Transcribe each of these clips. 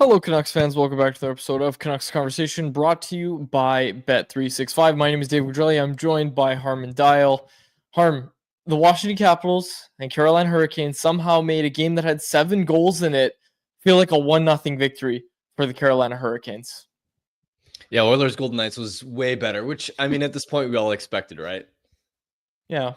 Hello, Canucks fans. Welcome back to another episode of Canucks Conversation, brought to you by Bet365. My name is Dave Quadrelli. I'm joined by Harman Dial. Harm, the Washington Capitals and Carolina Hurricanes somehow made a game that had 7 goals in it feel like a 1-0 victory for the Carolina Hurricanes. Yeah, Oilers Golden Knights was way better, which, I mean, at this point, we all expected, right? Yeah.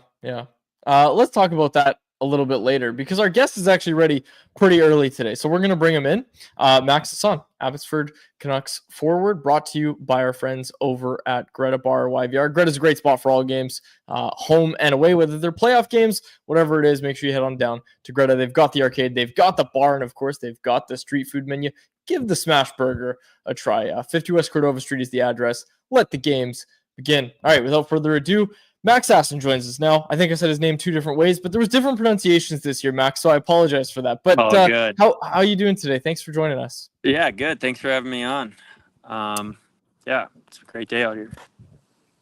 Let's talk about that a little bit later because our guest is actually ready pretty early today. So we're going to bring him in. Max Sasson, Abbotsford Canucks forward, brought to you by our friends over at Greta Bar YVR. Greta's a great spot for all games, home and away, whether they're playoff games, whatever it is. Make sure you head on down to Greta. They've got the arcade, they've got the bar, and of course, they've got the street food menu. Give the Smash Burger a try. 50 West Cordova Street is the address. Let the games begin. All right, without further ado, Max Sasson joins us now. I think I said his name 2 different ways, but there was different pronunciations this year, Max, so I apologize for that. But good. How are you doing today? Thanks for joining us. Yeah, good. Thanks for having me on. Yeah, it's a great day out here.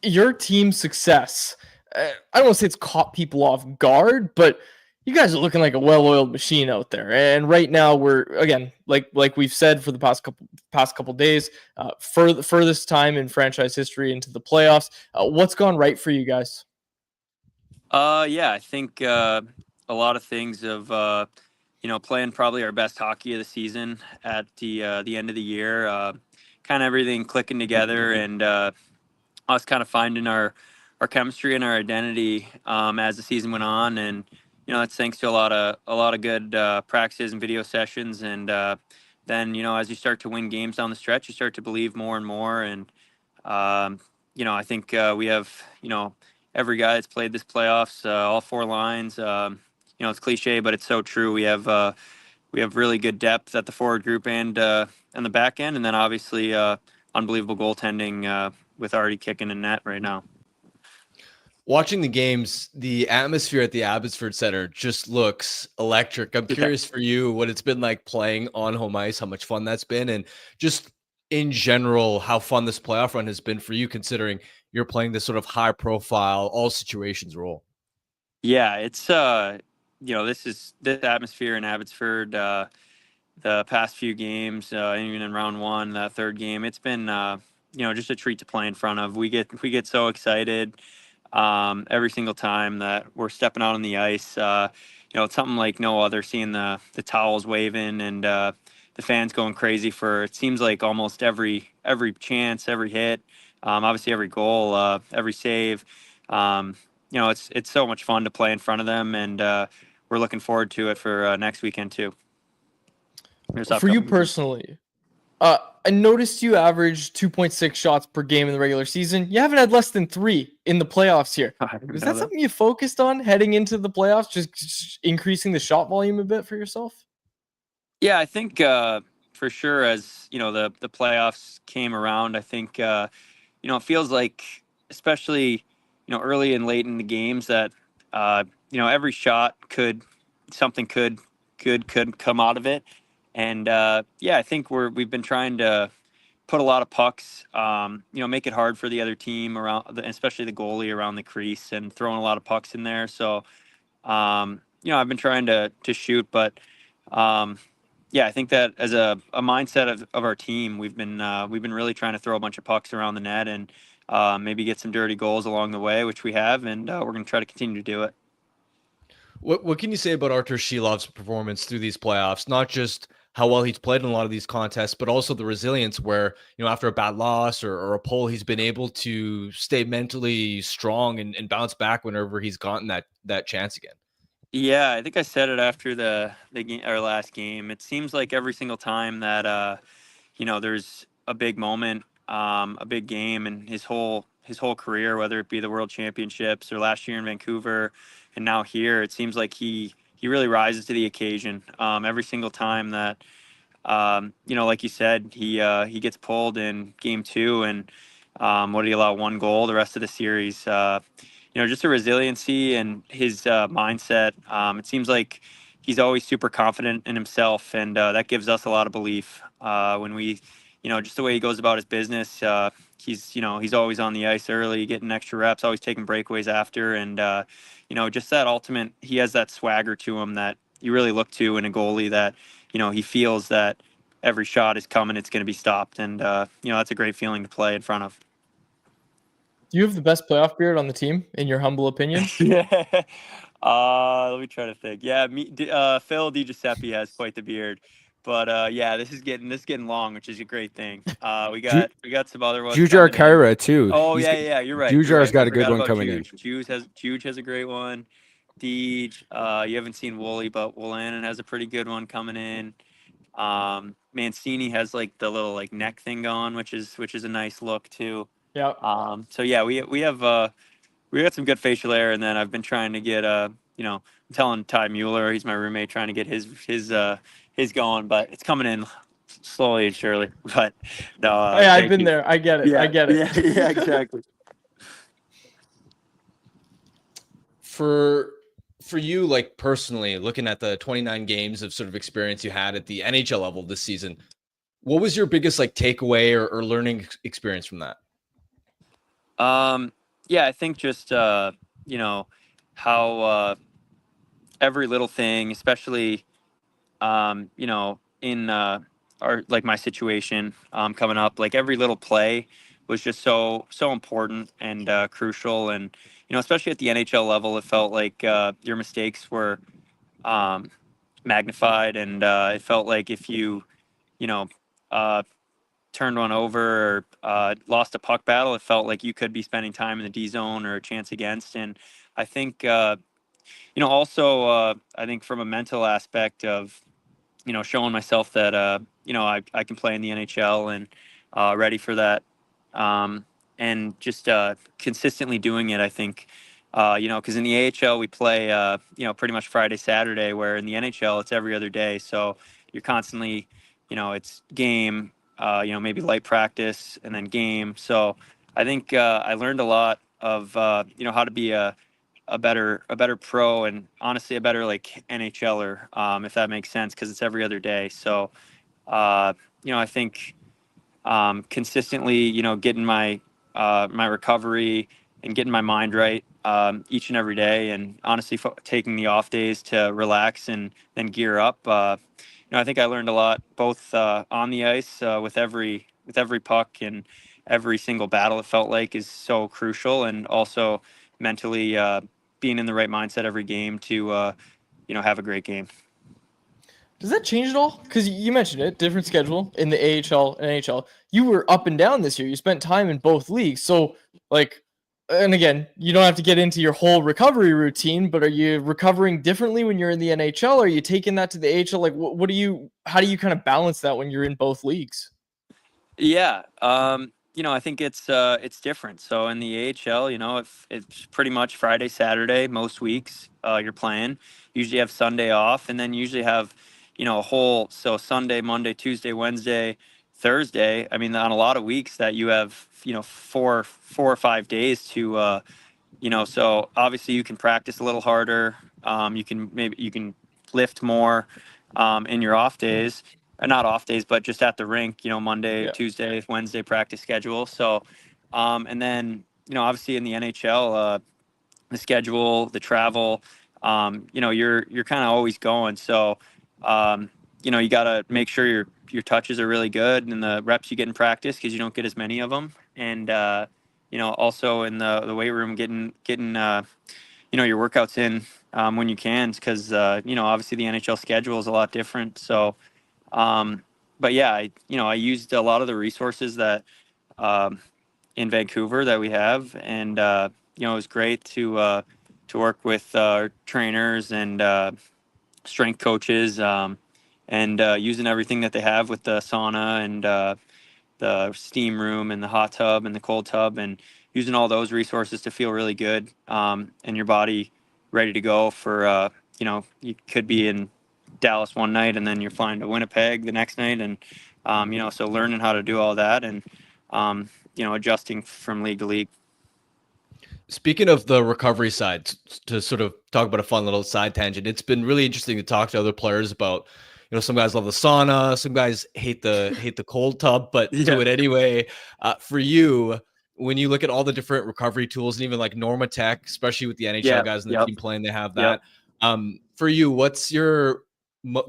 Your team's success, I don't want to say it's caught people off guard, but you guys are looking like a well-oiled machine out there. And right now we're, again, like we've said for the past couple days, furthest time in franchise history into the playoffs. What's gone right for you guys? Yeah, I think a lot of things of playing probably our best hockey of the season at the end of the year. Kind of everything clicking together and us kind of finding our chemistry and our identity as the season went on. And that's thanks to a lot of good practices and video sessions. And then as you start to win games down the stretch, you start to believe more and more. And I think we have every guy that's played this playoffs, all 4 lines. It's cliche, but it's so true. We have really good depth at the forward group and the back end, and then obviously unbelievable goaltending with Artie kicking in net right now. Watching the games, the atmosphere at the Abbotsford Center just looks electric. I'm curious for you what it's been like playing on home ice, how much fun that's been, and just in general, how fun this playoff run has been for you, considering you're playing this sort of high-profile, all situations role. Yeah, it's this atmosphere in Abbotsford. The past few games, even in round 1, that third game, it's been just a treat to play in front of. We get so excited every single time that we're stepping out on the ice. It's something like no other. Seeing the towels waving and the fans going crazy for, it seems like almost every chance, every hit, obviously every goal, every save. It's so much fun to play in front of them, and we're looking forward to it for next weekend too. For you personally, I noticed you averaged 2.6 shots per game in the regular season. You haven't had less than 3 in the playoffs here. Is that something you focused on heading into the playoffs, just increasing the shot volume a bit for yourself? Yeah, I think for sure, as the playoffs came around, I think it feels like, especially early and late in the games, that every shot something could come out of it. And I think we've been trying to put a lot of pucks, make it hard for the other team around, especially the goalie around the crease, and throwing a lot of pucks in there. So I've been trying to shoot, but I think that as a mindset of our team, we've been really trying to throw a bunch of pucks around the net and maybe get some dirty goals along the way, which we have, and we're going to try to continue to do it. What can you say about Artur Shilov's performance through these playoffs? Not just how well he's played in a lot of these contests, but also the resilience where, after a bad loss or a pull, he's been able to stay mentally strong and bounce back whenever he's gotten that chance again. Yeah, I think I said it after the game, our last game. It seems like every single time that there's a big moment, a big game, and his whole career, whether it be the World Championships or last year in Vancouver, and now here, it seems like he really rises to the occasion. Every single time that like you said, he gets pulled in game 2, and what did he allow? 1 goal the rest of the series. Just a resiliency and his mindset. It seems like he's always super confident in himself, and that gives us a lot of belief when we, just the way he goes about his business. He's always on the ice early, getting extra reps, always taking breakaways after, and just that ultimate. He has that swagger to him that you really look to in a goalie, that he feels that every shot is coming, it's going to be stopped. And, that's a great feeling to play in front of. Do you have the best playoff beard on the team, in your humble opinion? Yeah. Let me try to think. Yeah, Phil DiGiuseppe has quite the beard. But yeah, this is getting long, which is a great thing. We got some other ones Jujar coming in. Kyra too. Oh yeah, you're right. Jujar's got We a good forgot one about coming in. Juge has a great one. Deej, you haven't seen Wooly, but Willanen has a pretty good one coming in. Mancini has like the little like neck thing going, which is a nice look too. Yeah. So yeah, we got some good facial hair, and then I've been trying to get I'm telling Ty Mueller, he's my roommate, trying to get his going, but it's coming in slowly and surely. But no, Yeah, I've been there. I get it. Yeah, I get it. Yeah, exactly. For you, like personally, looking at the 29 games of sort of experience you had at the NHL level this season, what was your biggest like takeaway or learning experience from that? Yeah, I think just how every little thing, especially in our like my situation coming up, like every little play was just so important and crucial. And especially at the NHL level, it felt like your mistakes were magnified, and it felt like if you uh, turned one over or lost a puck battle, it felt like you could be spending time in the D zone or a chance against. And I think also I think from a mental aspect of showing myself that I can play in the NHL and ready for that, and just consistently doing it. I think because in the AHL we play pretty much Friday, Saturday, where in the NHL it's every other day. So you're constantly it's game, maybe light practice and then game. So I think I learned a lot of how to be a better pro, and honestly a better like NHLer, if that makes sense, because it's every other day. So I think consistently getting my my recovery and getting my mind right each and every day, and honestly taking the off days to relax and then gear up. I think I learned a lot both on the ice with every puck, and every single battle it felt like is so crucial, and also mentally being in the right mindset every game to have a great game. Does that change at all? Because you mentioned it, different schedule in the AHL and NHL. You were up and down this year. You spent time in both leagues. So, like, and again, you don't have to get into your whole recovery routine, but are you recovering differently when you're in the NHL? Are you taking that to the AHL? Like, how do you kind of balance that when you're in both leagues? Yeah. I think it's different. So in the AHL, if it's pretty much Friday, Saturday, most weeks, you're playing. Usually have Sunday off, and then usually have, so Sunday, Monday, Tuesday, Wednesday, Thursday. I mean, on a lot of weeks that you have, 4 or 5 days to, so obviously you can practice a little harder. You can lift more in your off days. Not off days, but just at the rink, Monday, Yeah. Tuesday, Wednesday practice schedule. So, and then, obviously in the NHL, the schedule, the travel, you're kind of always going. So, you got to make sure your touches are really good and the reps you get in practice, because you don't get as many of them. And, also in the weight room, getting your workouts in when you can, because, obviously the NHL schedule is a lot different. So, but yeah, I used a lot of the resources that in Vancouver that we have, and it was great to work with trainers and strength coaches, and using everything that they have with the sauna and the steam room and the hot tub and the cold tub, and using all those resources to feel really good, and your body ready to go for you could be in Dallas one night and then you're flying to Winnipeg the next night, and so learning how to do all that, and adjusting from league to league. Speaking of the recovery side, to sort of talk about a fun little side tangent, it's been really interesting to talk to other players about, some guys love the sauna, some guys hate the cold tub, but do it anyway. For you, when you look at all the different recovery tools, and even like NormaTech, especially with the NHL guys and the team playing, they have that. For you, what's your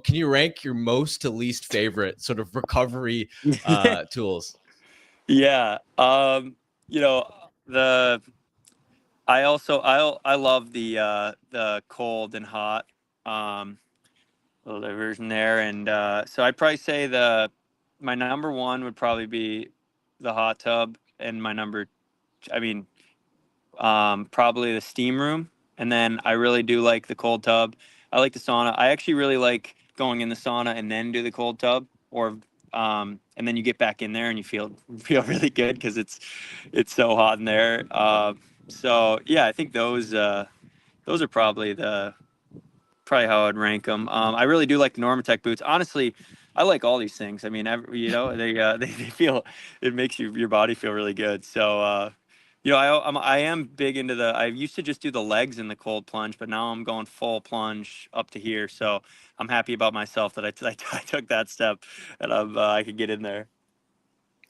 can you rank your most to least favorite sort of recovery tools? Yeah. You know, I love the cold and hot little diversion there, and so I'd probably say my number one would probably be the hot tub, and I mean, probably the steam room, and then I really do like the cold tub. I like the sauna. I actually really like going in the sauna and then do the cold tub, or and then you get back in there and you feel really good because it's so hot in there. So yeah, I think those are probably how I'd rank them. I really do like the Normatec boots. Honestly, I like all these things. I mean, they feel, it makes your body feel really good. So I am big into I used to just do the legs in the cold plunge, but now I'm going full plunge up to here. So I'm happy about myself that I took that step, and I could get in there.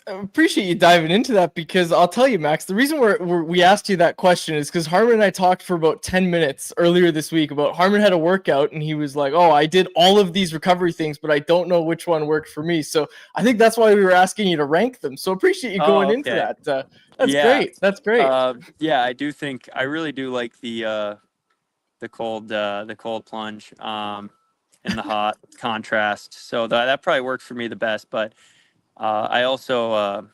I appreciate you diving into that, because I'll tell you, Max, the reason we asked you that question is because Harman and I talked for about 10 minutes earlier this week about Harman had a workout and he was like, oh, I did all of these recovery things, but I don't know which one worked for me. So I think that's why we were asking you to rank them. So appreciate you going into that. That's great. That's great. Yeah, I really do like the cold plunge and the hot contrast. So that probably works for me the best. But I also,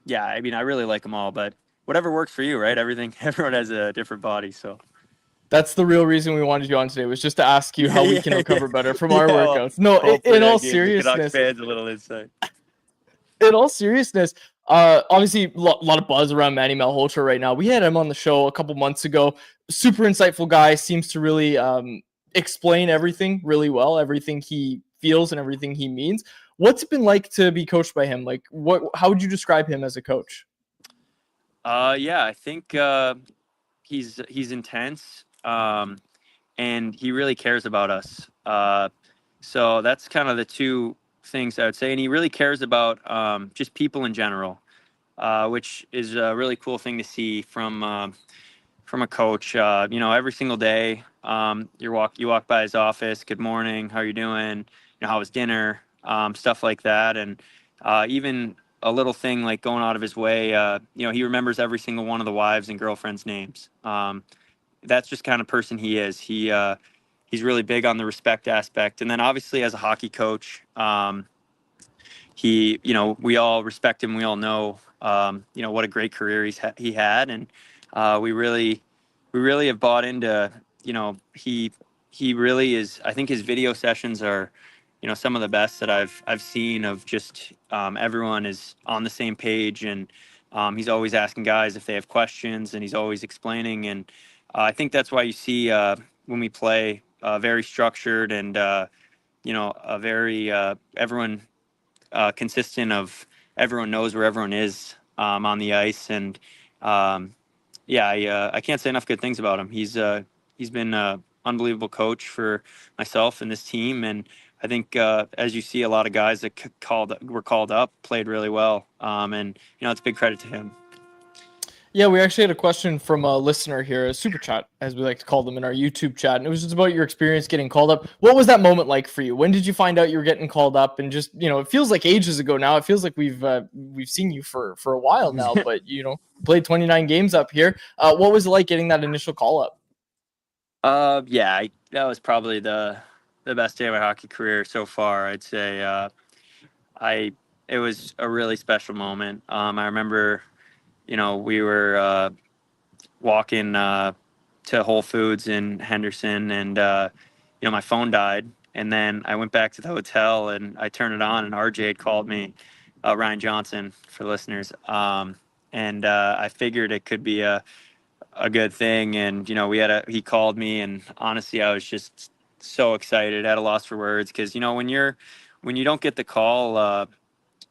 yeah, I mean, I really like them all. But whatever works for you, right? Everyone has a different body. So that's the real reason we wanted you on today, was just to ask you how we can recover better from our well, workouts. No, hopefully in all that gave the Canucks seriousness, fans a little insight. in all seriousness, obviously a lot of buzz around Manny Malhotra right now. We had him on the show a couple months ago. Super insightful guy, seems to really explain everything really well, everything he feels and everything he means. What's it been like to be coached by him? Like, how would you describe him as a coach? Yeah, I think he's intense, and he really cares about us. So that's kind of the two things I would say. And he really cares about just people in general, which is a really cool thing to see from a coach. Every single day, you walk by his office. Good morning. How are you doing? How was dinner? Stuff like that. And even a little thing like going out of his way. He remembers every single one of the wives and girlfriends' names. That's just kind of person he is. He's really big on the respect aspect. And then obviously as a hockey coach, we all respect him. We all know, what a great career he had. And we really have bought into, he really is. I think his video sessions are, some of the best that I've seen, of just everyone is on the same page. And he's always asking guys if they have questions, and he's always explaining. And I think that's why you see when we play very structured, and a very everyone consistent, of everyone knows where everyone is on the ice. And I can't say enough good things about him. He's been an unbelievable coach for myself and this team. And I think as you see, a lot of guys that were called up played really well. And it's a big credit to him. Yeah, we actually had a question from a listener here, a super chat, as we like to call them in our YouTube chat. And it was just about your experience getting called up. What was that moment like for you? When did you find out you were getting called up? And just, it feels like ages ago now. It feels like we've seen you for a while now, but, played 29 games up here. What was it like getting that initial call up? That was probably the best day of my hockey career so far. I'd say it was a really special moment. I remember, we were walking to Whole Foods in Henderson, and my phone died. And then I went back to the hotel and I turned it on, and RJ had called me, Ryan Johnson for listeners. And I figured it could be a good thing. And he called me, and honestly, I was just so excited, at a loss for words, because when you don't get the call,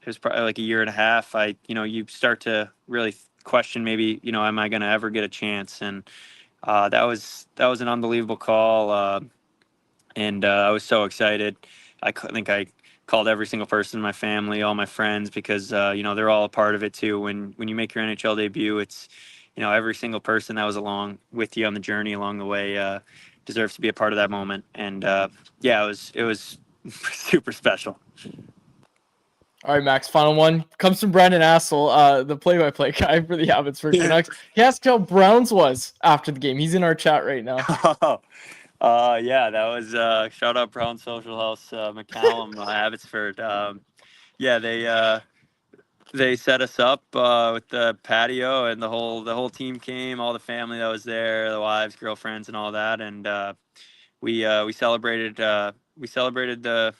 it was probably like a year and a half. You start to really question, maybe, am I going to ever get a chance? And that was an unbelievable call. And I was so excited. I think I called every single person in my family, all my friends, because they're all a part of it too. When you make your NHL debut, every single person that was along with you on the journey along the way deserves to be a part of that moment. And yeah, it was super special. All right, Max, final one comes from Brandon Assel, the play-by-play guy for the Abbotsford Canucks. He asked how Browns was after the game. He's in our chat right now. Yeah, that was shout out Brown Social House, McCallum, Abbotsford. Yeah, they set us up with the patio, and the whole team came, all the family that was there, the wives, girlfriends, and all that, and we celebrated the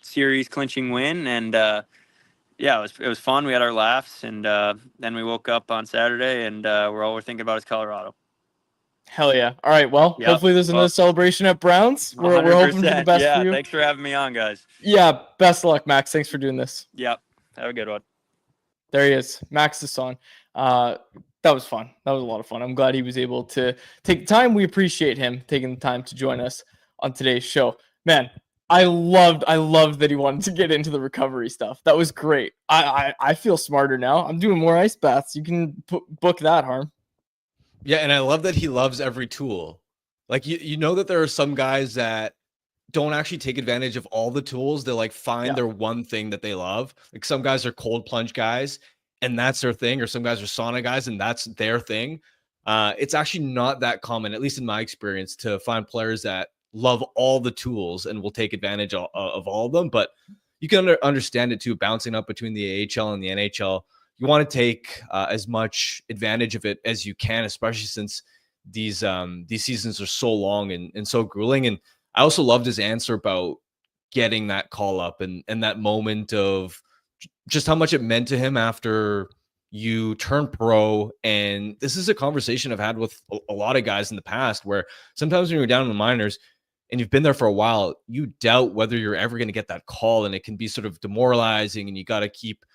series clinching win, and yeah, it was fun. We had our laughs, and then we woke up on Saturday, and we're thinking about is Colorado. Hell yeah. All right, well, Yep. hopefully there's another celebration at Browns. We're hoping for the best for you. Thanks for having me on, guys. Yeah, best of luck, Max. Thanks for doing this. Yep. Have a good one. There he is, Max Sasson. That was fun. That was a lot of fun. I'm glad he was able to take the time. We appreciate him taking the time to join us on today's show. Man, I loved that he wanted to get into the recovery stuff. That was great. I feel smarter now. I'm doing more ice baths. You can book that, Harm. Yeah, and I love that he loves every tool. Like you know that there are some guys that don't actually take advantage of all the tools. They like find their one thing that they love. Like some guys are cold plunge guys and that's their thing, or some guys are sauna guys and that's their thing. It's actually not that common, at least in my experience, to find players that love all the tools and will take advantage of all of them. But you can understand it too, bouncing up between the AHL and the NHL. You want to take as much advantage of it as you can, especially since these seasons are so long and so grueling. And I also loved his answer about getting that call up and that moment of just how much it meant to him after you turn pro. And this is a conversation I've had with a lot of guys in the past, where sometimes when you're down in the minors and you've been there for a while, you doubt whether you're ever going to get that call. And it can be sort of demoralizing, and you got to keep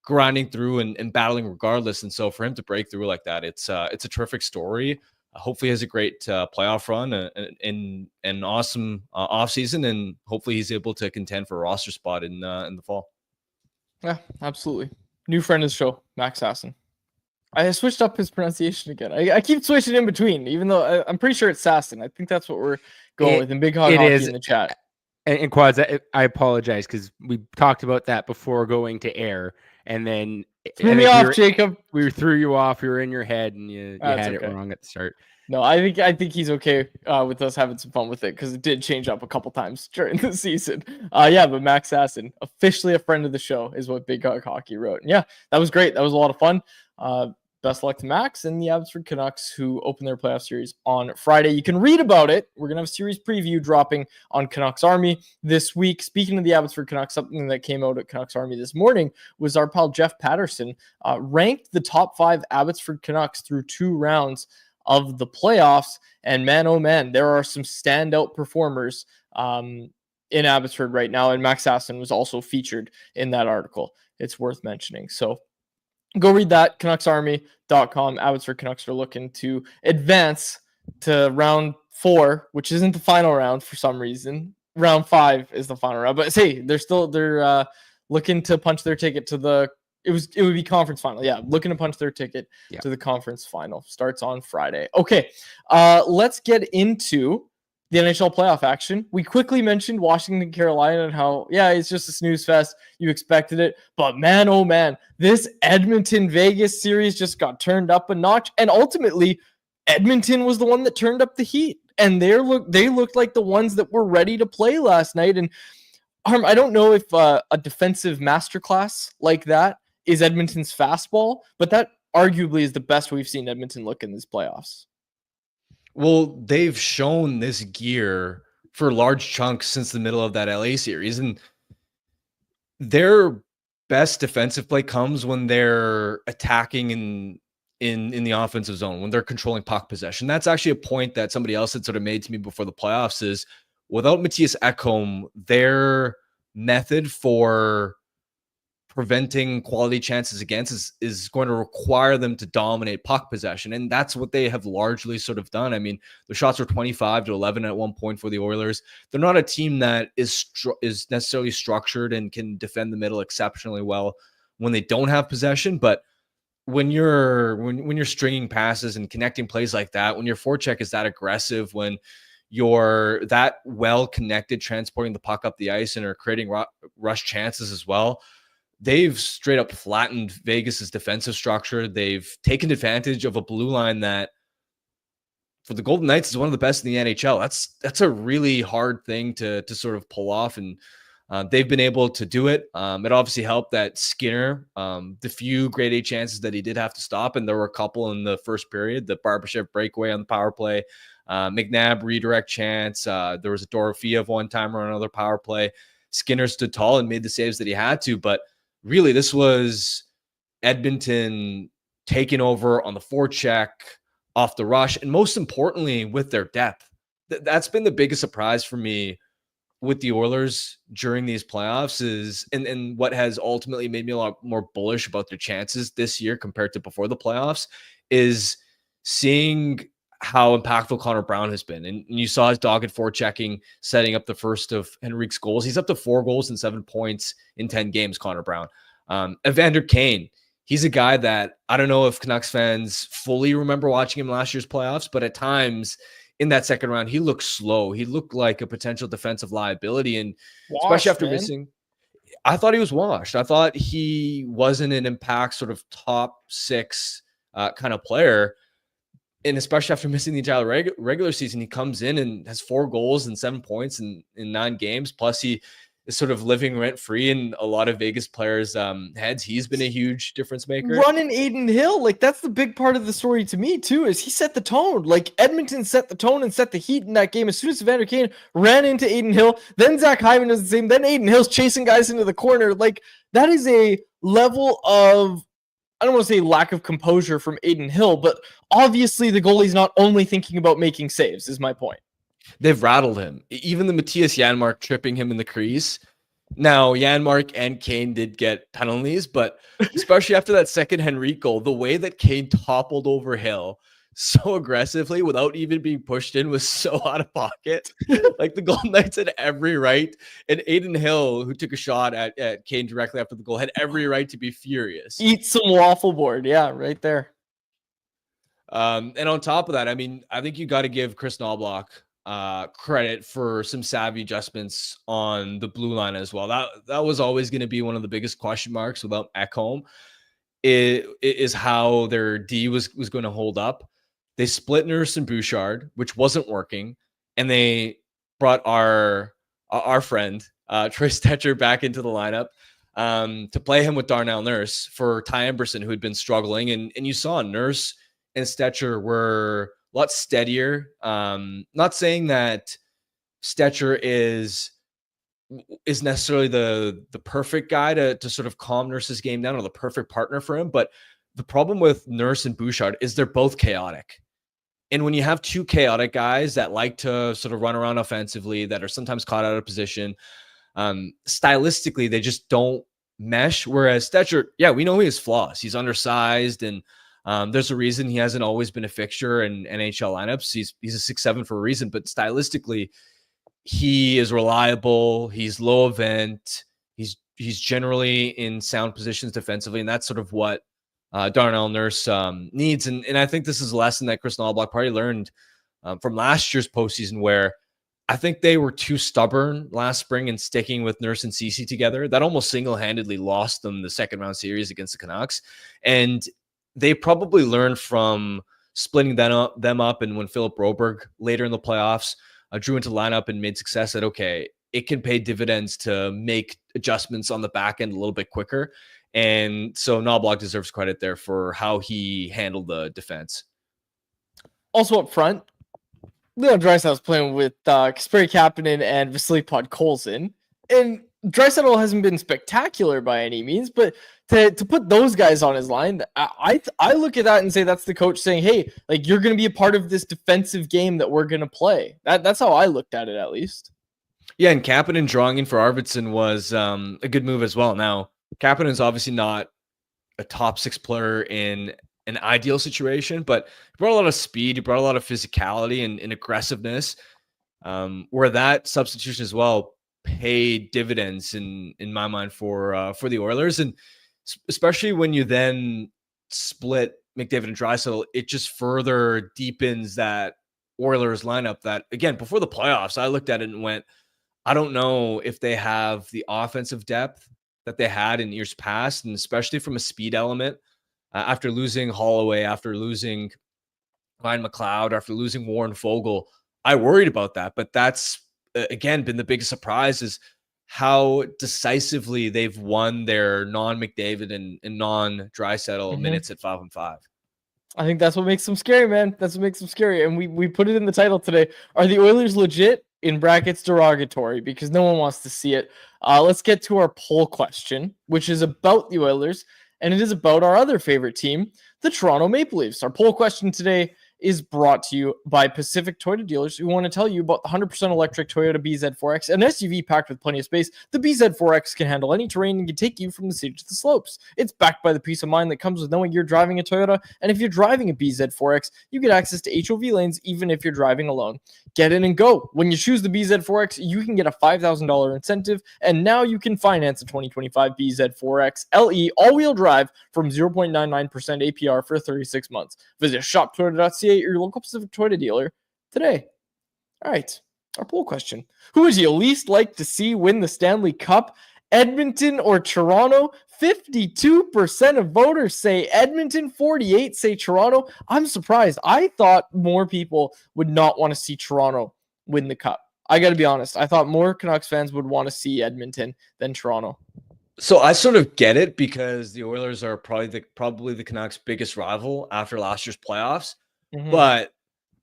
grinding through and battling regardless. And so for him to break through like that, it's a terrific story. Hopefully he has a great playoff run and an awesome off season, and hopefully he's able to contend for a roster spot in the fall. Yeah, absolutely. New friend of the show, Max Sasson. I switched up his pronunciation again. I keep switching in between, even though I'm pretty sure it's Sasson. I think that's what we're going with in Big Hog Hockey in the chat. And Quads, I apologize because we talked about that before going to air, and then threw me off, Jacob. We threw you off. You were in your head, and you had it wrong at the start. No, I think he's okay with us having some fun with it, because it did change up a couple times during the season. Yeah, but Max Sasson, officially a friend of the show, is what Big Hog Hockey wrote. And yeah, that was great. That was a lot of fun. Best of luck to Max and the Abbotsford Canucks, who open their playoff series on Friday. You can read about it. We're going to have a series preview dropping on Canucks Army this week. Speaking of the Abbotsford Canucks, something that came out at Canucks Army this morning was our pal Jeff Patterson ranked the top 5 Abbotsford Canucks through 2 rounds of the playoffs. And man, oh man, there are some standout performers in Abbotsford right now. And Max Sasson was also featured in that article. It's worth mentioning. So go read that, CanucksArmy.com. Abbotsford Canucks are looking to advance to round 4, which isn't the final round for some reason. Round 5 is the final round. But hey, they're looking to punch their ticket to it would be conference final. Yeah, looking to punch their ticket to the conference final. Starts on Friday. Okay, let's get into the NHL playoff action. We quickly mentioned Washington, Carolina, and how, it's just a snooze fest. You expected it. But man, oh man, this Edmonton-Vegas series just got turned up a notch. And ultimately, Edmonton was the one that turned up the heat. And they looked like the ones that were ready to play last night. And I don't know if a defensive masterclass like that is Edmonton's fastball, but that arguably is the best we've seen Edmonton look in these playoffs. Well, they've shown this gear for large chunks since the middle of that LA series, and their best defensive play comes when they're attacking in the offensive zone, when they're controlling puck possession. That's actually a point that somebody else had sort of made to me before the playoffs, is without Matthias Ekholm, their method for preventing quality chances against is going to require them to dominate puck possession. And that's what they have largely sort of done. I mean, the shots were 25-11 at one point for the Oilers. They're not a team that is necessarily structured and can defend the middle exceptionally well when they don't have possession, but when you're stringing passes and connecting plays like that, when your forecheck is that aggressive, when you're that well connected, transporting the puck up the ice and are creating rush chances as well, they've straight up flattened Vegas's defensive structure. They've taken advantage of a blue line that, for the Golden Knights, is one of the best in the NHL. That's a really hard thing to sort of pull off, and they've been able to do it. It obviously helped that Skinner, the few grade A chances that he did have to stop, and there were a couple in the first period, the Barbashev breakaway on the power play, McNabb redirect chance. There was a Dorofeev one-timer on another power play. Skinner stood tall and made the saves that he had to, but really this was Edmonton taking over on the forecheck, off the rush, and most importantly, with their depth. That's been the biggest surprise for me with the Oilers during these playoffs is, and what has ultimately made me a lot more bullish about their chances this year compared to before the playoffs, is seeing how impactful Connor Brown has been. And you saw his dogged forechecking setting up the first of Henrique's goals. He's up to 4 goals and 7 points in 10 games, Connor Brown. Evander Kane, he's a guy that I don't know if Canucks fans fully remember watching him last year's playoffs, but at times in that second round, he looked slow. He looked like a potential defensive liability. And especially after missing, I thought he was washed. I thought he wasn't an impact sort of top 6 kind of player. And especially after missing the entire regular season, he comes in and has 4 goals and 7 points in 9 games. Plus he is sort of living rent free in a lot of Vegas players' heads. He's been a huge difference maker. Running Aiden Hill, like that's the big part of the story to me too, is he set the tone. Like Edmonton set the tone and set the heat in that game. As soon as Evander Kane ran into Aiden Hill, then Zach Hyman does the same. Then Aiden Hill's chasing guys into the corner. Like that is a level of, I don't want to say lack of composure from Aiden Hill, but obviously the goalie's not only thinking about making saves, is my point. They've rattled him. Even the Matthias Janmark tripping him in the crease. Now, Janmark and Kane did get penalties, but especially after that second Henrique goal, the way that Kane toppled over Hill so aggressively without even being pushed in was so out of pocket. Like the Golden Knights had every right. And Aiden Hill, who took a shot at Kane directly after the goal, had every right to be furious. Eat some waffle board. Yeah, right there. And on top of that, I mean, I think you got to give Chris Knobloch credit for some savvy adjustments on the blue line as well. That was always going to be one of the biggest question marks without Ekholm. It is how their D was going to hold up. They split Nurse and Bouchard, which wasn't working, and they brought our friend Troy Stetcher back into the lineup to play him with Darnell Nurse for Ty Emberson, who had been struggling, and you saw Nurse and Stetcher were a lot steadier. Not saying that Stetcher is necessarily the perfect guy to sort of calm Nurse's game down, or the perfect partner for him. But the problem with Nurse and Bouchard is they're both chaotic. And when you have 2 chaotic guys that like to sort of run around offensively, that are sometimes caught out of position, stylistically, they just don't mesh. Whereas Stetcher, yeah, we know he has flaws. He's undersized, and there's a reason he hasn't always been a fixture in NHL lineups. He's a 6'7" for a reason, but stylistically, he is reliable. He's low event. He's generally in sound positions defensively, and that's sort of what Darnell Nurse needs. And I think this is a lesson that Chris Knobloch probably learned from last year's postseason, where I think they were too stubborn last spring in sticking with Nurse and Ceci together. That almost single-handedly lost them the second round series against the Canucks. And they probably learned from splitting them up. And when Philip Broberg later in the playoffs drew into lineup and made success, that, okay, it can pay dividends to make adjustments on the back end a little bit quicker. And so Knobloch deserves credit there for how he handled the defense. Also up front, Leon Draisaitl's playing with Kasperi Kapanen and Vasily Podkolzin. And Draisaitl hasn't been spectacular by any means, but to put those guys on his line, I look at that and say that's the coach saying, hey, like, you're going to be a part of this defensive game that we're going to play. That's how I looked at it, at least. Yeah, and Kapanen drawing in for Arvidsson was a good move as well. Now, Kapanen is obviously not a top 6 player in an ideal situation, but he brought a lot of speed. He brought a lot of physicality and aggressiveness, where that substitution as well paid dividends in my mind for the Oilers. And especially when you then split McDavid and Draisaitl, it just further deepens that Oilers lineup that, again, before the playoffs, I looked at it and went, I don't know if they have the offensive depth that they had in years past, and especially from a speed element. After losing Holloway, after losing Ryan McLeod, after losing Warren Fogle, I worried about that. But that's, again, been the biggest surprise is how decisively they've won their non-McDavid and non-Draisaitl minutes at 5-on-5. I think that's what makes them scary, man. That's what makes them scary. And we put it in the title today. Are the Oilers legit? In brackets, derogatory, because no one wants to see it. Let's get to our poll question, which is about the Oilers, and it is about our other favorite team, the Toronto Maple Leafs. Our poll question today is brought to you by Pacific Toyota Dealers, who want to tell you about the 100% electric Toyota BZ4X, an SUV packed with plenty of space. The BZ4X can handle any terrain and can take you from the city to the slopes. It's backed by the peace of mind that comes with knowing you're driving a Toyota, and if you're driving a BZ4X, you get access to HOV lanes even if you're driving alone. Get in and go. When you choose the BZ4X, you can get a $5,000 incentive, and now you can finance a 2025 BZ4X LE all-wheel drive from 0.99% APR for 36 months. Visit shoptoyota.ca, your local Pacific Toyota dealer today. All right, our poll question. Who would you least like to see win the Stanley Cup? Edmonton or Toronto? 52% of voters say Edmonton, 48% say Toronto. I'm surprised. I thought more people would not want to see Toronto win the Cup. I got to be honest. I thought more Canucks fans would want to see Edmonton than Toronto. So I sort of get it because the Oilers are probably the Canucks' biggest rival after last year's playoffs. But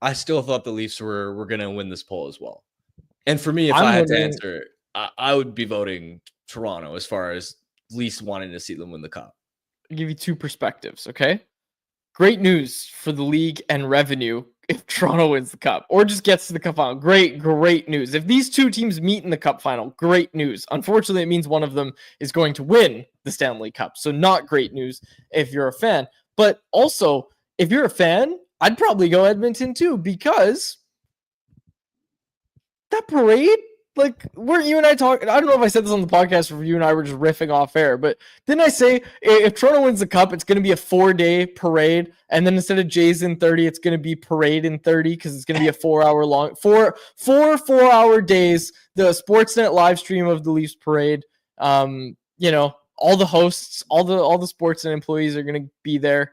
I still thought the Leafs were going to win this poll as well. And for me, if I had to answer, I would be voting Toronto as far as least wanting to see them win the Cup. I'll give you two perspectives, okay? Great news for the league and revenue if Toronto wins the Cup or just gets to the Cup final. Great news. If these two teams meet in the Cup final, great news. Unfortunately, it means one of them is going to win the Stanley Cup. So not great news if you're a fan. But also, if you're a fan, I'd probably go Edmonton too, because that parade, like, weren't you and I talking? I don't know if I said this on the podcast or if you and I were just riffing off air, but didn't I say if Toronto wins the Cup, it's going to be a 4-day parade, and then instead of Jays in 30, it's going to be parade in 30 because it's going to be a 4-hour long, four 4-hour days. The Sportsnet live stream of the Leafs parade. You know, all the hosts, all the Sportsnet employees are going to be there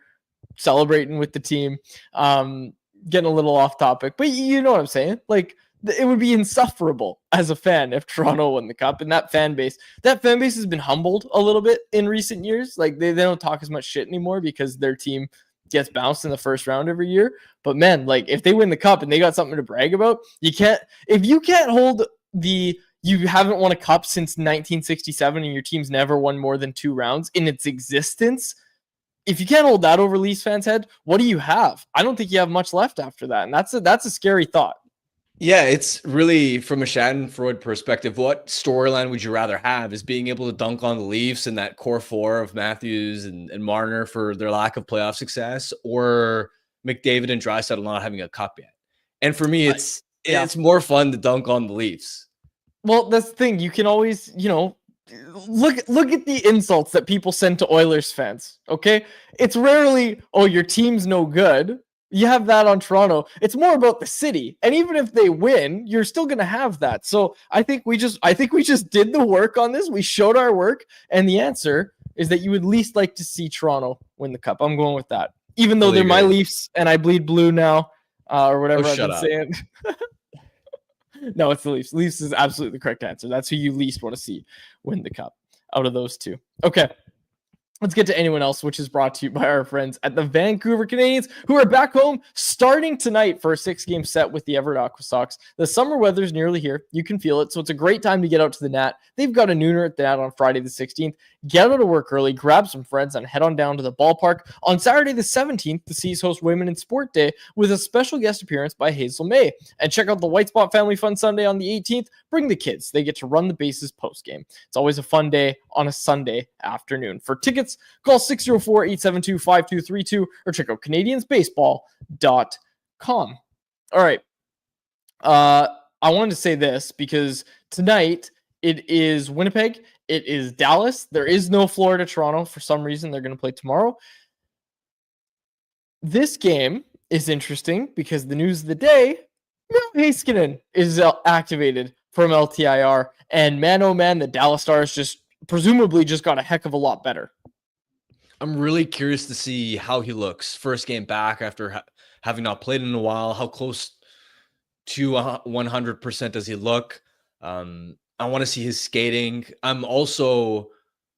celebrating with the team. Getting a little off topic, but you know what I'm saying? Like, it would be insufferable as a fan if Toronto won the Cup, and that fan base has been humbled a little bit in recent years. Like, they don't talk as much shit anymore because their team gets bounced in the first round every year. But man, like, if they win the Cup and they got something to brag about, if you can't hold you haven't won a Cup since 1967 and your team's never won more than 2 rounds in its existence. If you can't hold that over Leafs fans' head, what do you have? I don't think you have much left after that. And that's a scary thought. Yeah, it's really, from a Schadenfreude perspective, what storyline would you rather have? Is being able to dunk on the Leafs and that core 4 of Matthews and Marner for their lack of playoff success, or McDavid and Draisaitl not having a Cup yet? And for me, it's more fun to dunk on the Leafs. Well, that's the thing. You can always, look at the insults that people send to Oilers fans, okay? It's rarely, oh, your team's no good. You have that on Toronto. It's more about the city. And even if they win, you're still going to have that. So I think we just did the work on this. We showed our work. And the answer is that you would least like to see Toronto win the Cup. I'm going with that. Even though they're my Leafs and I bleed blue now, or whatever I've been saying. No, it's the Leafs. Leafs is absolutely the correct answer. That's who you least want to see win the Cup out of those two. Okay. Let's get to anyone else, which is brought to you by our friends at the Vancouver Canadians, who are back home starting tonight for a 6-game set with the Everett Aqua Sox. The summer weather's nearly here. You can feel it, so it's a great time to get out to the Nat. They've got a nooner at the Nat on Friday the 16th. Get out of work early, grab some friends, and head on down to the ballpark. On Saturday the 17th, the Seas host Women in Sport Day with a special guest appearance by Hazel May. And check out the White Spot Family Fun Sunday on the 18th. Bring the kids. They get to run the bases post-game. It's always a fun day on a Sunday afternoon. For tickets, call 604-872-5232 or check out CanadiansBaseball.com. All right. I wanted to say this because tonight it is Winnipeg. It is Dallas. There is no Florida, Toronto. For some reason, they're going to play tomorrow. This game is interesting because the news of the day, Heiskanen is activated from LTIR, and man, oh man, the Dallas Stars just presumably just got a heck of a lot better. I'm really curious to see how he looks first game back after having not played in a while. How close to 100% does he look? I want to see his skating. I'm also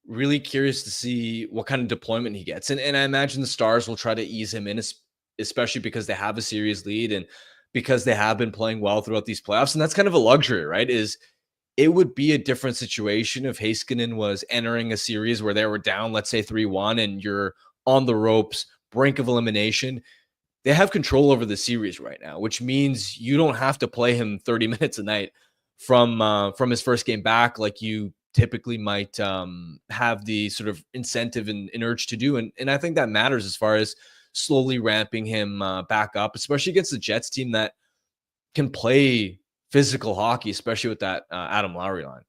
really curious to see what kind of deployment he gets. And I imagine the Stars will try to ease him in, especially because they have a series lead and because they have been playing well throughout these playoffs. And that's kind of a luxury, right? It would be a different situation if Heiskanen was entering a series where they were down, let's say 3-1, and you're on the ropes, brink of elimination. They have control over the series right now, which means you don't have to play him 30 minutes a night from his first game back like you typically might have the sort of incentive and urge to do. And I think that matters as far as slowly ramping him back up, especially against the Jets team that can play physical hockey, especially with that Adam Lowry line.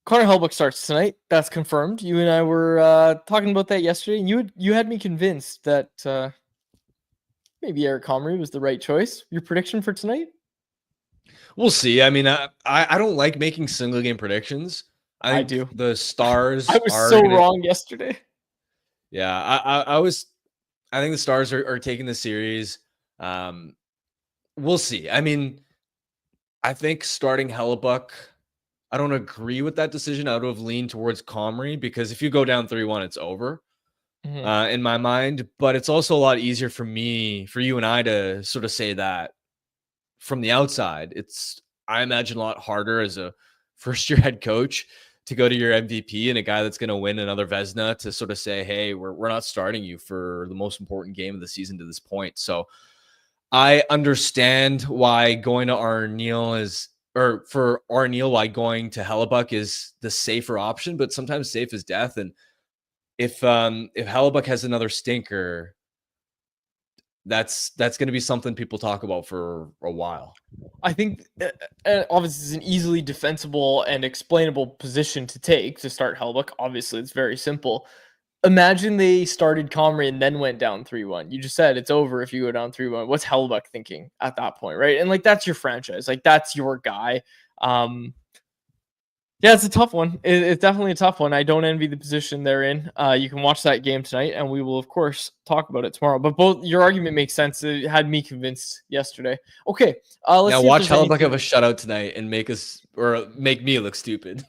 Connor Hellebuyck starts tonight. That's confirmed. You and I were talking about that yesterday, and you had me convinced that maybe Eric Comrie was the right choice. Your prediction for tonight? We'll see. I mean, I don't like making single game predictions. I do. The Stars. I was so wrong yesterday. Yeah, I think the Stars are taking the series. We'll see. I mean, I think starting Hellebuyck, I don't agree with that decision. I would have leaned towards Comrie because if you go down 3-1, it's over in my mind. But it's also a lot easier for you and I to sort of say that from the outside. I imagine a lot harder as a first-year head coach to go to your MVP and a guy that's going to win another Vezina to sort of say, hey, we're not starting you for the most important game of the season to this point. So I understand why going to Arneal why going to Hellebuyck is the safer option, but sometimes safe is death. And if Hellebuyck has another stinker, that's going to be something people talk about for a while. I think obviously it's an easily defensible and explainable position to take to start Hellebuyck. Obviously, it's very simple. Imagine they started Comrie and then went down 3-1. You just said it's over if you go down 3-1. What's Hellebuyck thinking at that point, right? And like that's your franchise, like that's your guy. Yeah, it's a tough one. It's definitely a tough one. I don't envy the position they're in. You can watch that game tonight, and we will, of course, talk about it tomorrow. But both your argument makes sense. It had me convinced yesterday. Okay, let's now watch Hellebuyck have a shutout tonight and make me look stupid.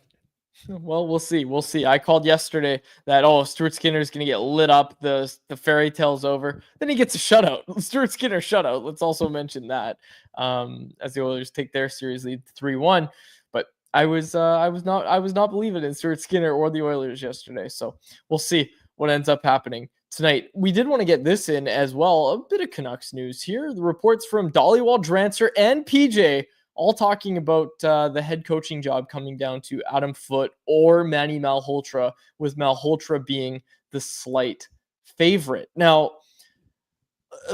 Well, we'll see. We'll see. I called yesterday that Stuart Skinner is going to get lit up. The fairy tale's over. Then he gets a shutout. Stuart Skinner shutout. Let's also mention that as the Oilers take their series lead 3-1. But I was not believing in Stuart Skinner or the Oilers yesterday. So we'll see what ends up happening tonight. We did want to get this in as well. A bit of Canucks news here. The reports from Dhaliwal, Drancer, and PJ all talking about the head coaching job coming down to Adam Foote or Manny Malhotra, with Malhotra being the slight favorite. Now,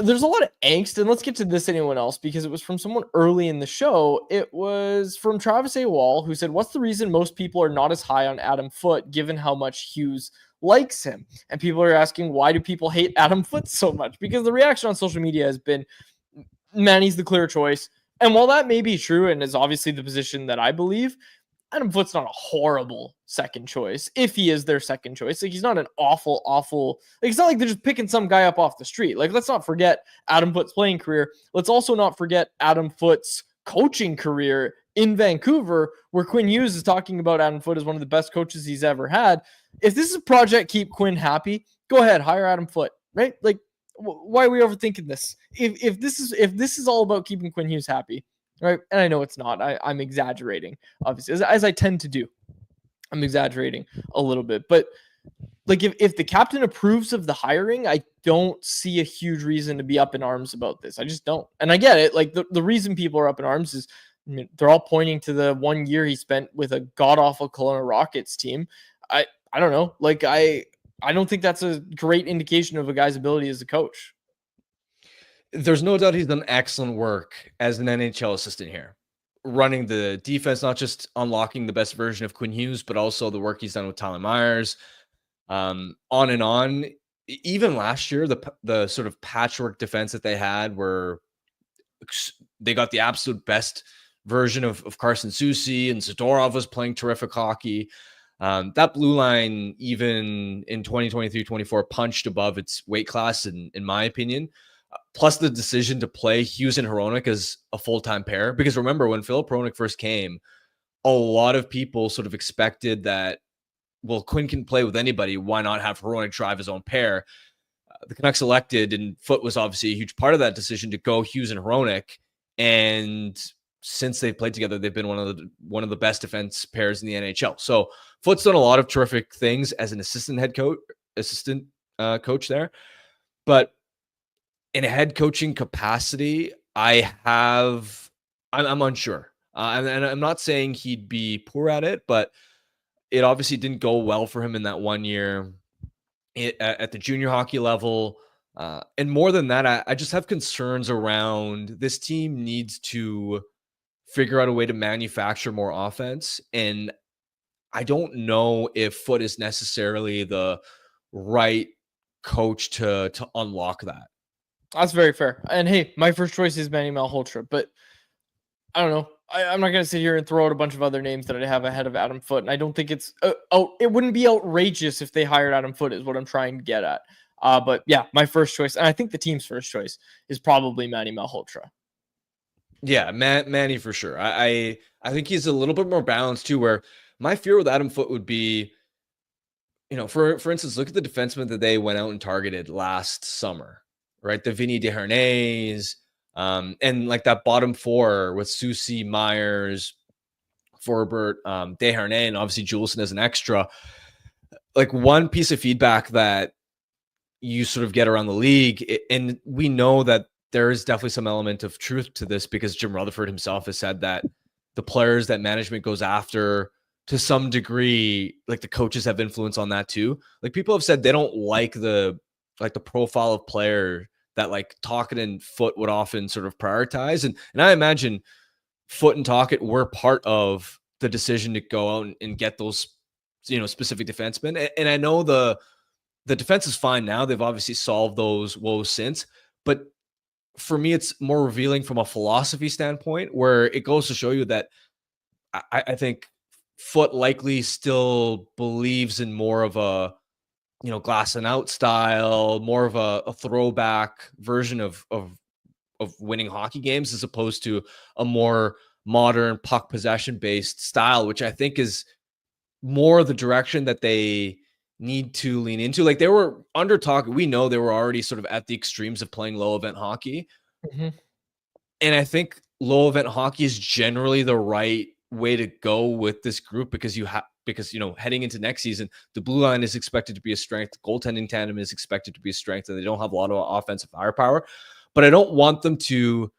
there's a lot of angst, and let's get to this anyone else, because it was from someone early in the show. It was from Travis A. Wall, who said, what's the reason most people are not as high on Adam Foote, given how much Hughes likes him? And people are asking, why do people hate Adam Foote so much? Because the reaction on social media has been, Manny's the clear choice. And while that may be true and is obviously the position that I believe, Adam Foote's not a horrible second choice if he is their second choice. Like, he's not an awful, like, it's not like they're just picking some guy up off the street. Like, let's not forget Adam Foote's playing career. Let's also not forget Adam Foote's coaching career in Vancouver, where Quinn Hughes is talking about Adam Foote as one of the best coaches he's ever had. If this is a project Keep Quinn Happy, go ahead, hire Adam Foote, right? Like, why are we overthinking this? If this is all about keeping Quinn Hughes happy, right? And I know it's not. I'm exaggerating, obviously, as I tend to do. I'm exaggerating a little bit, but like if the captain approves of the hiring, I don't see a huge reason to be up in arms about this. I just don't. And I get it. Like the reason people are up in arms is, I mean, they're all pointing to the 1 year he spent with a god awful Kelowna Rockets team. I don't know. Like I don't think that's a great indication of a guy's ability as a coach. There's no doubt he's done excellent work as an NHL assistant here, running the defense, not just unlocking the best version of Quinn Hughes, but also the work he's done with Tyler Myers. On and on. even last year, the sort of patchwork defense that they had, where they got the absolute best version of Carson Soucy, and Zadorov was playing terrific hockey. That blue line, even in 2023-24, punched above its weight class, in my opinion. Plus the decision to play Hughes and Hronek as a full-time pair. Because remember, when Filip Hronek first came, a lot of people sort of expected that, well, Quinn can play with anybody. Why not have Hronek drive his own pair? The Canucks elected, and Foote was obviously a huge part of that decision, to go Hughes and Hronek. And since they've played together, they've been one of the best defense pairs in the NHL. So Foote's done a lot of terrific things as an assistant coach there. But in a head coaching capacity, I'm unsure. And I'm not saying he'd be poor at it, but it obviously didn't go well for him in that 1 year at the junior hockey level. And more than that, I just have concerns around this team needs to figure out a way to manufacture more offense. And I don't know if Foote is necessarily the right coach to unlock that. That's very fair. And hey, my first choice is Manny Malhotra, but I don't know. I'm not going to sit here and throw out a bunch of other names that I have ahead of Adam Foote. And I don't think it's it wouldn't be outrageous if they hired Adam Foote, is what I'm trying to get at. But yeah, my first choice, and I think the team's first choice, is probably Manny Malhotra. Yeah, Manny for sure. I think he's a little bit more balanced too, where my fear with Adam Foote would be, for instance, look at the defensemen that they went out and targeted last summer, right? The Vinny Desharnais, and like that bottom four with Soucy, Myers, Forbert, Desharnais, and obviously Juleson as an extra. Like, one piece of feedback that you sort of get around the league, and we know that there is definitely some element of truth to this, because Jim Rutherford himself has said that the players that management goes after, to some degree, like the coaches have influence on that too. Like, people have said they don't like the profile of player that like Tocchet and Foote would often sort of prioritize. And I imagine Foote and Tocchet were part of the decision to go out and get those, specific defensemen. And I know the defense is fine now. They've obviously solved those woes since, but for me, it's more revealing from a philosophy standpoint, where it goes to show you that I think Foote likely still believes in more of a, glass and out style, more of a throwback version of winning hockey games, as opposed to a more modern puck possession based style, which I think is more the direction that they need to lean into. Like, they were under talk. We know they were already sort of at the extremes of playing low event hockey. Mm-hmm. And I think low event hockey is generally the right way to go with this group, because heading into next season, the blue line is expected to be a strength. Goaltending tandem is expected to be a strength, and they don't have a lot of offensive firepower. But I don't want them to,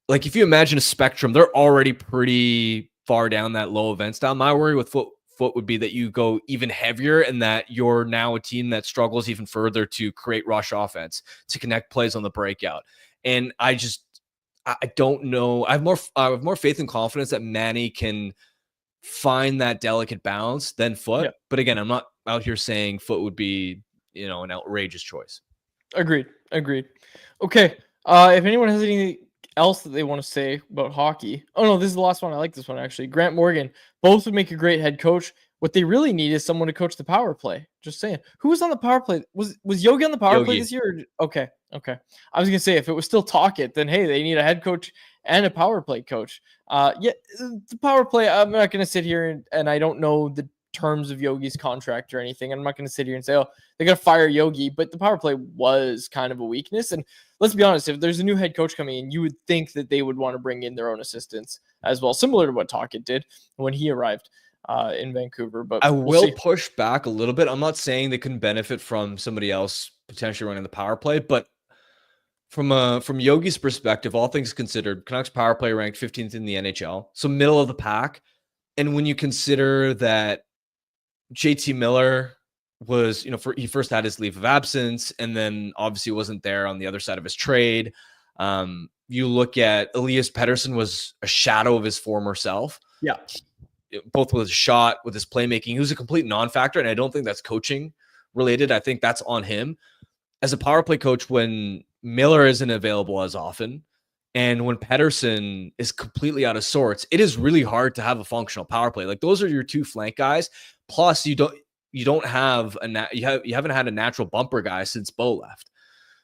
like, if you imagine a spectrum, they're already pretty far down that low event style. My worry with Foote would be that you go even heavier, and that you're now a team that struggles even further to create rush offense, to connect plays on the breakout. And I don't know. I have more faith and confidence that Manny can find that delicate balance than Foote. Yeah. But again, I'm not out here saying Foote would be, an outrageous choice. Agreed. Okay. If anyone has anything else that they want to say about hockey. Oh no, this is the last one. I like this one actually. Grant Morgan. Both would make a great head coach. What they really need is someone to coach the power play. Just saying. Who was on the power play? Was Yogi on the power play this year? Okay. I was gonna say, if it was still Tocchet, then hey, they need a head coach and a power play coach. The power play. I'm not gonna sit here and I don't know the terms of Yogi's contract or anything. I'm not gonna sit here and say, oh, they're gonna fire Yogi, but the power play was kind of a weakness. And let's be honest, if there's a new head coach coming in, you would think that they would want to bring in their own assistants as well, similar to what Tocchet did when he arrived in Vancouver. But I will push back a little bit. I'm not saying they couldn't benefit from somebody else potentially running the power play, but from Yogi's perspective, all things considered, Canucks power play ranked 15th in the NHL, so middle of the pack. And when you consider that JT Miller was, he first had his leave of absence, and then obviously wasn't there on the other side of his trade. You look at Elias Pettersson was a shadow of his former self. Yeah. Both with his shot, with his playmaking. He was a complete non-factor, and I don't think that's coaching related. I think that's on him. as a power play coach, when Miller isn't available as often, and when Pettersson is completely out of sorts, it is really hard to have a functional power play. Like those are your two flank guys. Plus, you don't have you haven't had a natural bumper guy since Bo left.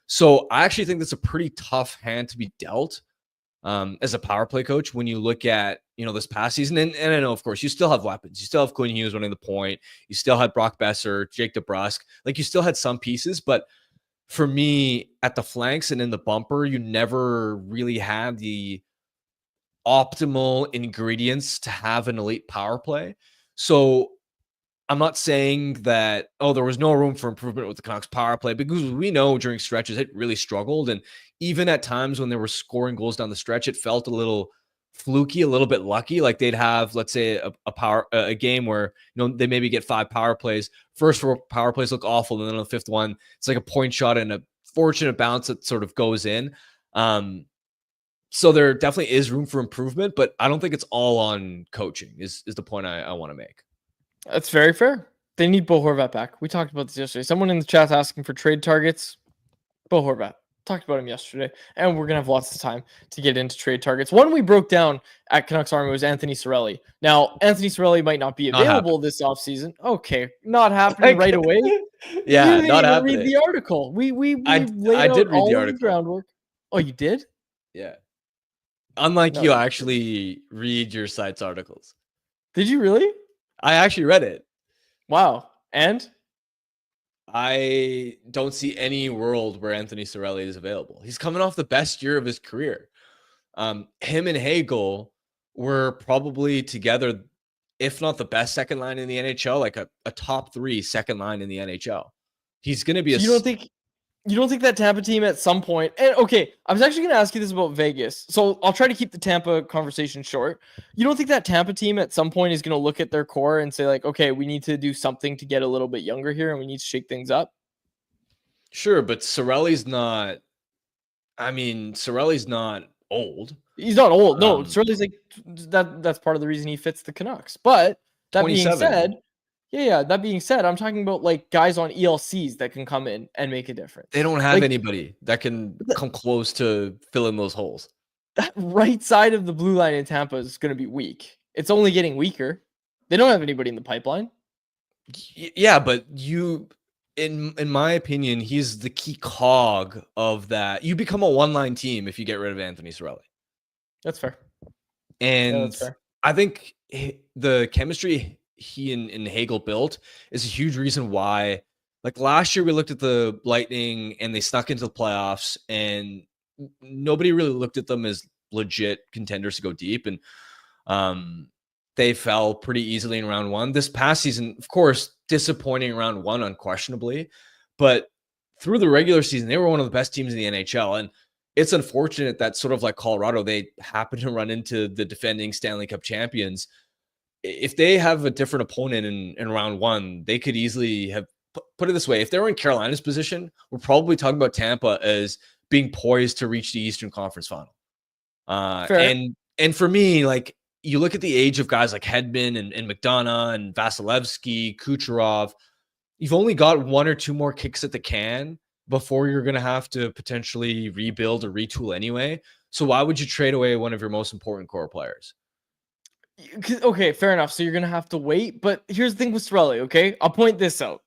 So I actually think that's a pretty tough hand to be dealt as a power play coach when you look at this past season. And I know, of course, you still have weapons. You still have Quinn Hughes running the point. You still had Brock Besser, Jake DeBrusk. Like you still had some pieces, but for me, at the flanks and in the bumper, you never really had the optimal ingredients to have an elite power play. So I'm not saying that, there was no room for improvement with the Canucks power play, because we know during stretches it really struggled. And even at times when they were scoring goals down the stretch, it felt a little fluky, a little bit lucky. Like they'd have, let's say, a game where they maybe get 5 power plays. First 4 power plays look awful, and then on the 5th one, it's like a point shot and a fortunate bounce that sort of goes in. So there definitely is room for improvement, but I don't think it's all on coaching. Is the point I want to make. That's very fair. They need Bo Horvat back. We talked about this yesterday. Someone in the chat asking for trade targets. Bo Horvat. Talked about him yesterday. And we're going to have lots of time to get into trade targets. One we broke down at Canucks Army was Anthony Cirelli. Now, Anthony Cirelli might not be available this offseason. Okay. Not happening right away. Yeah, you didn't not even happening. read the article. We I did read all the of article. groundwork. Oh, you did? Yeah. Unlike No, you, you I actually read your site's articles. Did you really? I actually read it. Wow. And? I don't see any world where Anthony Cirelli is available. He's coming off the best year of his career. Him and Hagel were probably together, if not the best second line in the NHL, like a top 3 second line in the NHL. He's going to be You don't think that Tampa team at some point, and okay, I was actually going to ask you this about Vegas, so I'll try to keep the Tampa conversation short. You don't think that Tampa team at some point is going to look at their core and say like, okay, we need to do something to get a little bit younger here and we need to shake things up? Sure, but Cirelli's not old. He's not old. No, Cirelli's like that's part of the reason he fits the Canucks. But that being 27. said, that being said, I'm talking about like guys on ELCs that can come in and make a difference. They don't have anybody that can come close to fill in those holes. That right side of the blue line in Tampa is going to be weak. It's only getting weaker. They don't have anybody in the pipeline. Yeah, but in my opinion, he's the key cog of that. You become a one-line team if you get rid of Anthony Cirelli. That's fair. And that's fair. I think the chemistry he and Hagel built is a huge reason why. Like last year, we looked at the Lightning and they snuck into the playoffs, and nobody really looked at them as legit contenders to go deep. And they fell pretty easily in round 1. This past season, of course, disappointing round 1, unquestionably. But through the regular season, they were one of the best teams in the NHL. And it's unfortunate that sort of like Colorado, they happen to run into the defending Stanley Cup champions. If they have a different opponent in round 1, they could easily have put it this way. If they were in Carolina's position, we're probably talking about Tampa as being poised to reach the Eastern Conference final. And for me, like you look at the age of guys like Hedman and McDonough and Vasilevsky, Kucherov, you've only got 1 or 2 more kicks at the can before you're going to have to potentially rebuild or retool anyway. So why would you trade away one of your most important core players? Okay, fair enough. So you're going to have to wait. But here's the thing with Cirelli, okay? I'll point this out.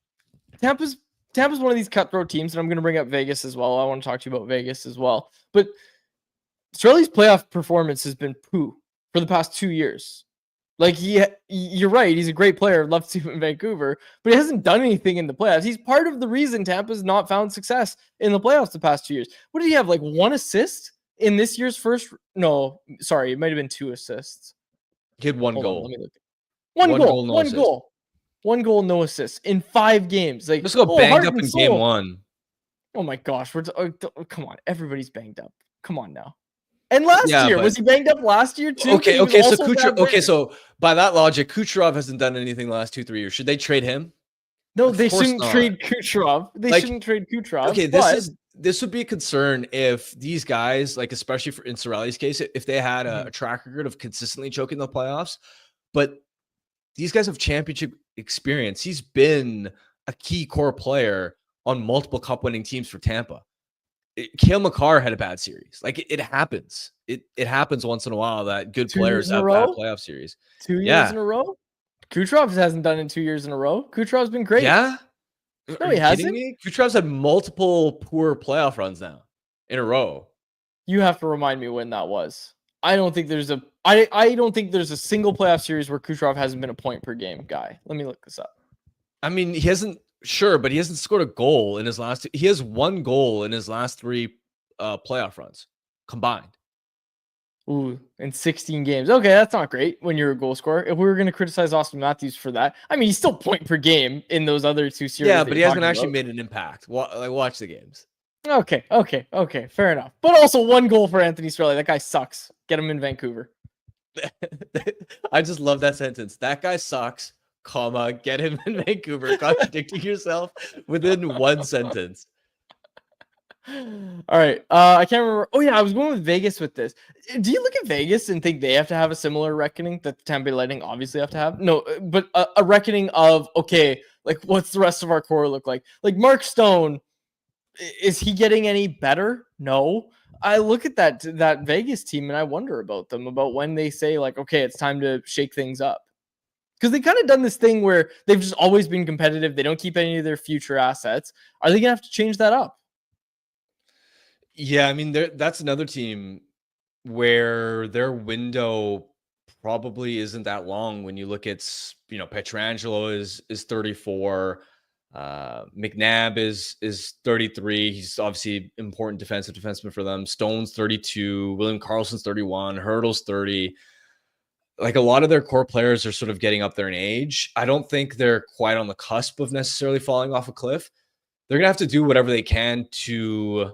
Tampa's one of these cutthroat teams, and I'm going to bring up Vegas as well. I want to talk to you about Vegas as well. But Cirelli's playoff performance has been poo for the past 2 years. Like, you're right. He's a great player. I'd love to see him in Vancouver, but he hasn't done anything in the playoffs. He's part of the reason Tampa's not found success in the playoffs the past 2 years. What did he have? Like 1 assist in this year's first? No, sorry. It might have been 2 assists. He had 1 Hold goal. on, let me look. One goal, no assists in 5 games. Like, let's go banged up in game 1. Oh my gosh, come on, everybody's banged up. Come on now. And last year, was he banged up last year too? Okay, so by that logic, Kucherov hasn't done anything the last 2-3 years. Should they trade him? No, they shouldn't trade Kucherov. They shouldn't trade Kucherov. Okay, this would be a concern if these guys, like especially in Cirelli's case, if they had a track record of consistently choking the playoffs, but these guys have championship experience. He's been a key core player on multiple cup-winning teams for Tampa. Cale Makar had a bad series. Like it happens. It happens once in a while that good 2 players years in a have bad row. playoff series. 2 years Yeah. in a row. Kucherov hasn't done it 2 years in a row. Kucherov's been great. Yeah. No, Are he you kidding hasn't. me? Kucherov's had multiple poor playoff runs now in a row. You have to remind me when that was. I don't think there's a single playoff series where Kucherov hasn't been a point per game guy. Let me look this up. I mean, he hasn't scored a goal in his last. He has 1 goal in his last 3 playoff runs combined. Ooh, in 16 games. Okay, that's not great when you're a goal scorer. If we were going to criticize Austin Matthews for that, I mean, he's still point per game in those other 2 series. Yeah, but he hasn't actually made an impact. Watch the games. Okay, fair enough. But also 1 goal for Anthony Cirelli. That guy sucks. Get him in Vancouver. I just love that sentence. That guy sucks, comma, get him in Vancouver, contradicting yourself within 1 sentence. All right. I can't remember. Oh, yeah, I was going with Vegas with this. Do you look at Vegas and think they have to have a similar reckoning that the Tampa Bay Lightning obviously have to have? No, but a reckoning of, okay, like, what's the rest of our core look like? Like, Mark Stone, is he getting any better? No. I look at that Vegas team and I wonder about them, about when they say, like, okay, it's time to shake things up. Because they kind of done this thing where they've just always been competitive. They don't keep any of their future assets. Are they going to have to change that up? Yeah, I mean, that's another team where their window probably isn't that long. When you look at, Pietrangelo is 34, McNabb is 33. He's obviously important defenseman for them. Stone's 32, William Karlsson's 31, Hurdle's 30. Like a lot of their core players are sort of getting up there in age. I don't think they're quite on the cusp of necessarily falling off a cliff. They're gonna have to do whatever they can to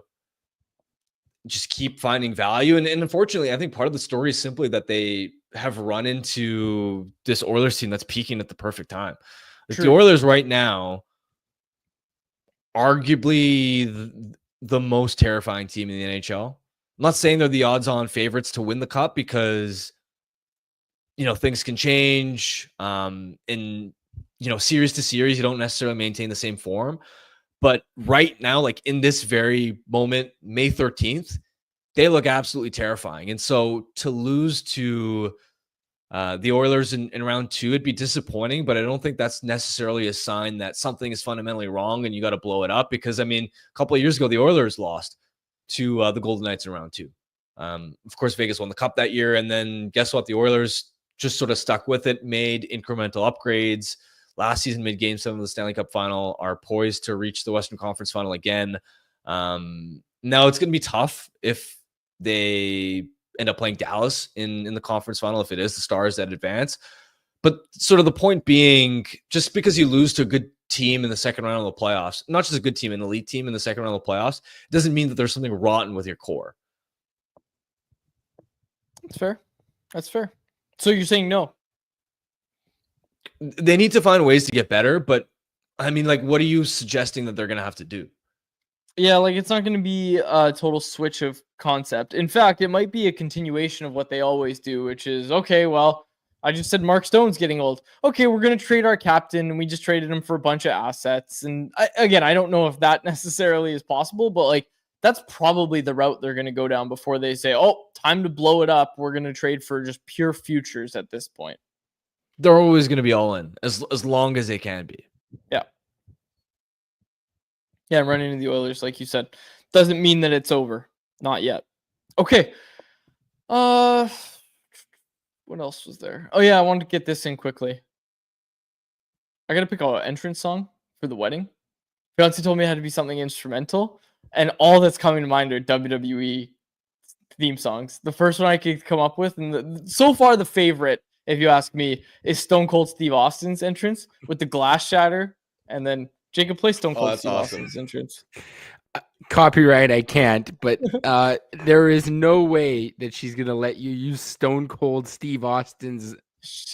just keep finding value. And unfortunately, I think part of the story is simply that they have run into this Oilers team that's peaking at the perfect time. Like the Oilers right now, arguably the most terrifying team in the NHL. I'm not saying they're the odds-on favorites to win the cup because, things can change. Series to series, you don't necessarily maintain the same form. But right now, like in this very moment, May 13th, they look absolutely terrifying. And so to lose to the Oilers in round 2, it'd be disappointing, but I don't think that's necessarily a sign that something is fundamentally wrong and you got to blow it up. Because, I mean, a couple of years ago, the Oilers lost to the Golden Knights in round 2. Of course, Vegas won the cup that year. And then guess what? The Oilers just sort of stuck with it, made incremental upgrades. Last season, made Game 7 of the Stanley Cup Final, are poised to reach the Western Conference Final again. Now, it's going to be tough if they end up playing Dallas in the conference final, if it is the Stars that advance. But sort of the point being, just because you lose to a good team in the second round of the playoffs, not just a good team, an elite team in the second round of the playoffs, doesn't mean that there's something rotten with your core. That's fair. So you're saying no? They need to find ways to get better, but I mean, like, what are you suggesting that they're going to have to do? Yeah, like it's not going to be a total switch of concept. In fact, it might be a continuation of what they always do, which is, okay, well, I just said Mark Stone's getting old. Okay, we're going to trade our captain, and we just traded him for a bunch of assets. And I don't know if that necessarily is possible, but like that's probably the route they're going to go down before they say, oh, time to blow it up. We're going to trade for just pure futures at this point. They're always going to be all in as long as they can be. Yeah. Yeah, running into the Oilers, like you said, doesn't mean that it's over. Not yet. Okay. What else was there? Oh, yeah, I wanted to get this in quickly. I got to pick an entrance song for the wedding. Beyonce told me it had to be something instrumental, and all that's coming to mind are WWE theme songs. The first one I could come up with, and so far the favorite, if you ask me, is Stone Cold Steve Austin's entrance with the glass shatter, and then Jacob plays Stone Cold Steve Austin's entrance. Copyright, I can't, but there is no way that she's going to let you use Stone Cold Steve Austin's.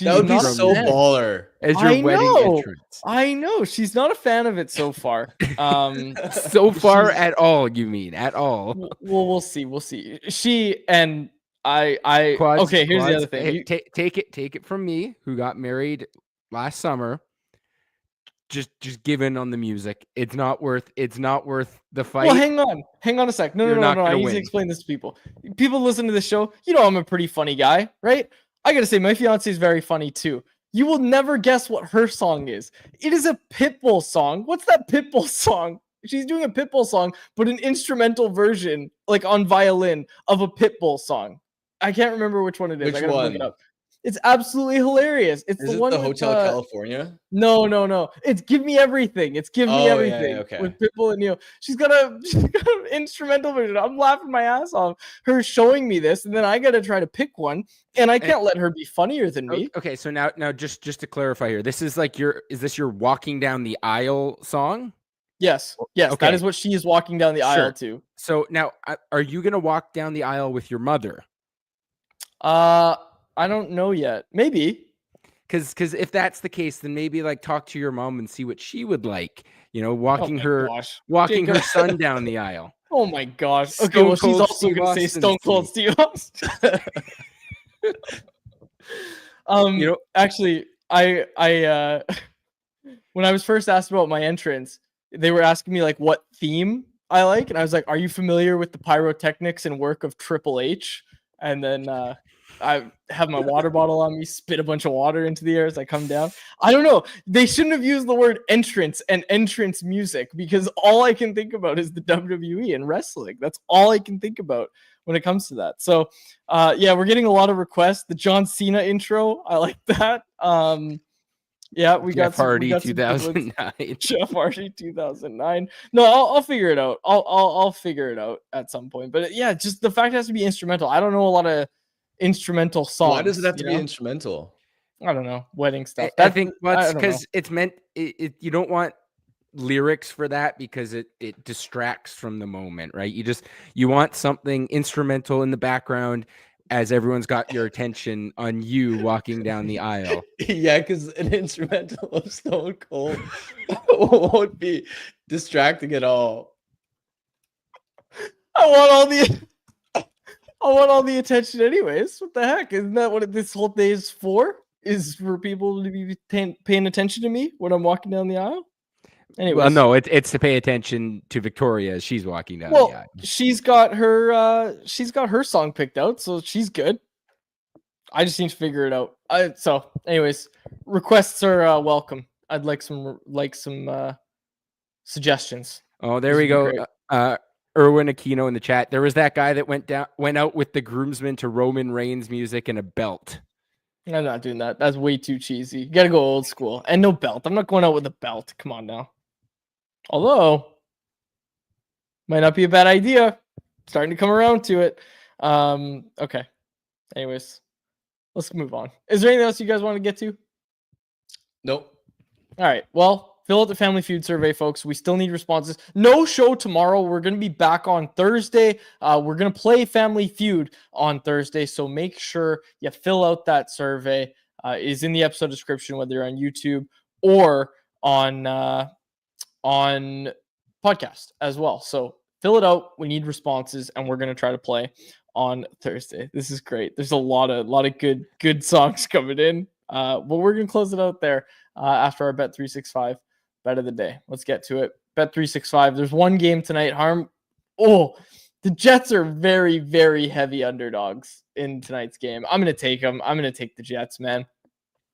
That would be so baller. As your wedding entrance. I know. She's not a fan of it so far. So far at all, you mean? At all. Well, we'll see. We'll see. She and I Quads, okay, here's the other thing. Take it from me, who got married last summer. just give in on the music. It's not worth the fight. Well, hang on a sec. No, You're not I gonna need to win. explain this to people. People listen to this show. You know I'm a pretty funny guy, right? I gotta say, my fiance is very funny too. You will never guess what her song is. It is a Pitbull song. What's that Pitbull song? She's doing a Pitbull song, but an instrumental version, like on violin, of a Pitbull song. I can't remember which one it is. Which I gotta look one? it up. It's absolutely hilarious. It's Is the it one the with, Hotel California? No. It's Give Me Everything. It's Give Me Oh, yeah, Everything okay. with Pitbull and Neil. She's got an instrumental version. I'm laughing my ass off. Her showing me this, and then I got to try to pick one, and I can't let her be funnier than me. Okay, so now just to clarify here, this is like is this your walking down the aisle song? Yes, Okay. that is what she is walking down the aisle to. So now, are you gonna walk down the aisle with your mother? I don't know yet. Maybe. Because if that's the case, then maybe like talk to your mom and see what she would like. Walking her son down the aisle. Oh my gosh. Okay, Stone well, she's Cold also Steve going to say Austin Stone Cold Steve Austin. Actually, I when I was first asked about my entrance, they were asking me like what theme I like, and I was like, "Are you familiar with the pyrotechnics and work of Triple H?" And then I have my water bottle on me, spit a bunch of water into the air as I come down. I don't know. They shouldn't have used the word entrance and entrance music, because all I can think about is the WWE and wrestling. That's all I can think about when it comes to that. So, yeah, we're getting a lot of requests. The John Cena intro, I like that. Yeah, we Jeff got Hardy some 2009. Jeff Hardy 2009. No, I'll figure it out. I'll figure it out at some point. But yeah, just the fact it has to be instrumental. I don't know a lot of instrumental songs. Why does it have to be instrumental? I don't know. Wedding stuff. I think that's because it's meant. You don't want lyrics for that because it distracts from the moment, right? You want something instrumental in the background as everyone's got your attention on you walking down the aisle. Yeah, because an instrumental of Stone Cold won't be distracting at all. I want all the attention anyways. What the heck? Isn't that what this whole day is for? Is for people to be paying attention to me when I'm walking down the aisle? Anyways. Well, no, it's to pay attention to Victoria as she's walking down the aisle. She's got her song picked out, so she's good. I just need to figure it out. So, anyways, requests are welcome. I'd like some suggestions. Oh, there we go. Erwin Aquino in the chat. There was that guy that went out with the groomsmen to Roman Reigns music and a belt. I'm not doing that. That's way too cheesy. You gotta go old school. And no belt. I'm not going out with a belt. Come on now. Although, might not be a bad idea. Starting to come around to it. Okay. Anyways, let's move on. Is there anything else you guys want to get to? Nope. All right. Well, fill out the Family Feud survey, folks. We still need responses. No show tomorrow. We're going to be back on Thursday. We're going to play Family Feud on Thursday, so make sure you fill out that survey. It is in the episode description, whether you're on YouTube or on podcast as well. So fill it out. We need responses, and we're going to try to play on Thursday. This is great. There's a lot of good songs coming in. But we're going to close it out there after our Bet365 bet of the day. Let's get to it. Bet365. There's one game tonight. The Jets are very, very heavy underdogs in tonight's game. I'm going to take them. I'm going to take the Jets, man.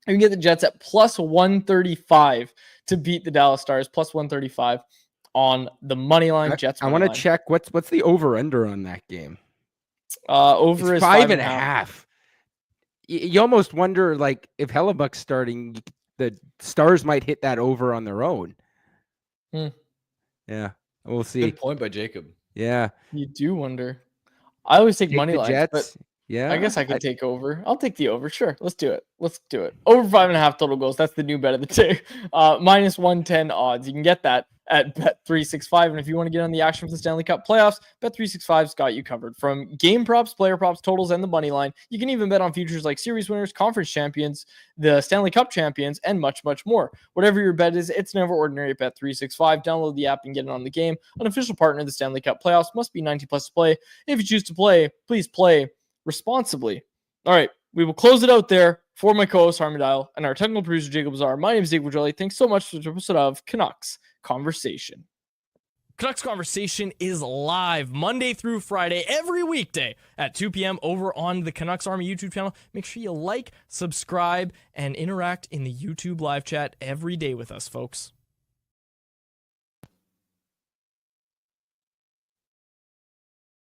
You can get the Jets at plus 135 to beat the Dallas Stars, plus 135 on the money line. Jets. I want to check what's the over under on that game. Over is 5.5. You almost wonder, like, if Hellebuck's starting, the Stars might hit that over on their own. Yeah, we'll see. Good point by Jacob. Yeah, you do wonder. I always take money lines, Jets, but yeah, I guess I could take over. I'll take the over. Sure, let's do it. Over 5.5 total goals. That's the new bet of the day. Minus 110 odds. You can get that at Bet365. And if you want to get on the action for the Stanley Cup playoffs, Bet365's got you covered. From game props, player props, totals, and the money line, you can even bet on futures like series winners, conference champions, the Stanley Cup champions, and much, much more. Whatever your bet is, it's never ordinary at Bet365. Download the app and get it on the game. An official partner of the Stanley Cup playoffs. Must be 90 plus to play. If you choose to play, please play responsibly. All right, we will close it out there For my co-host Harman and our technical producer Jacob Bazar, my name is Jake Wajelli. Thanks so much for the episode of Canucks Conversation. Canucks Conversation is live Monday through Friday, every weekday at 2 p.m. over on the Canucks Army YouTube channel. Make sure you like, subscribe, and interact in the YouTube live chat every day with us, folks.